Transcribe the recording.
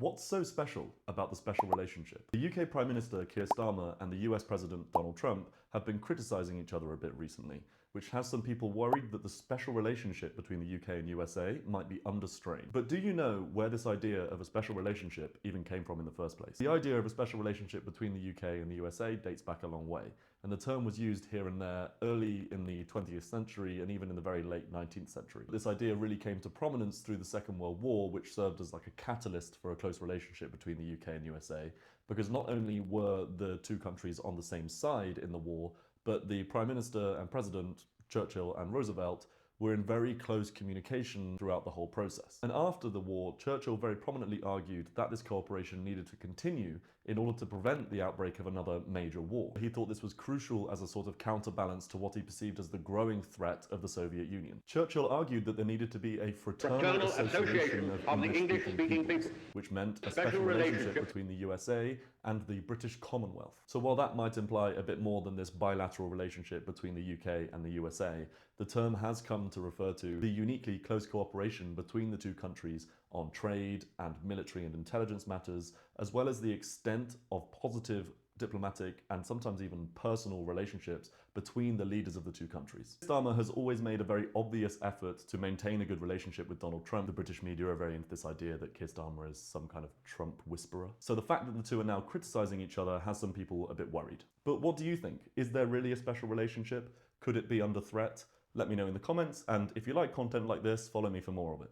What's so special about the special relationship? The UK Prime Minister Keir Starmer and the US President Donald Trump have been criticising each other a bit recently, which has some people worried that the special relationship between the UK and USA might be under strain. But do you know where this idea of a special relationship even came from in the first place? The idea of a special relationship between the UK and the USA dates back a long way, and the term was used here and there early in the 20th century and even in the very late 19th century. This idea really came to prominence through the Second World War, which served as like a catalyst for a close relationship between the UK and USA, because not only were the two countries on the same side in the war, but the Prime Minister and President, Churchill and Roosevelt, were in very close communication throughout the whole process. And after the war, Churchill very prominently argued that this cooperation needed to continue in order to prevent the outbreak of another major war. He thought this was crucial as a sort of counterbalance to what he perceived as the growing threat of the Soviet Union. Churchill argued that there needed to be a fraternal association of English-speaking peoples, which meant a special relationship between the USA and the British Commonwealth. So while that might imply a bit more than this bilateral relationship between the UK and the USA, the term has come to refer to the uniquely close cooperation between the two countries on trade and military and intelligence matters, as well as the extent of positive diplomatic and sometimes even personal relationships between the leaders of the two countries. Starmer has always made a very obvious effort to maintain a good relationship with Donald Trump. The British media are very into this idea that Keir Starmer is some kind of Trump whisperer. So the fact that the two are now criticizing each other has some people a bit worried. But what do you think? Is there really a special relationship? Could it be under threat? Let me know in the comments, and if you like content like this, follow me for more of it.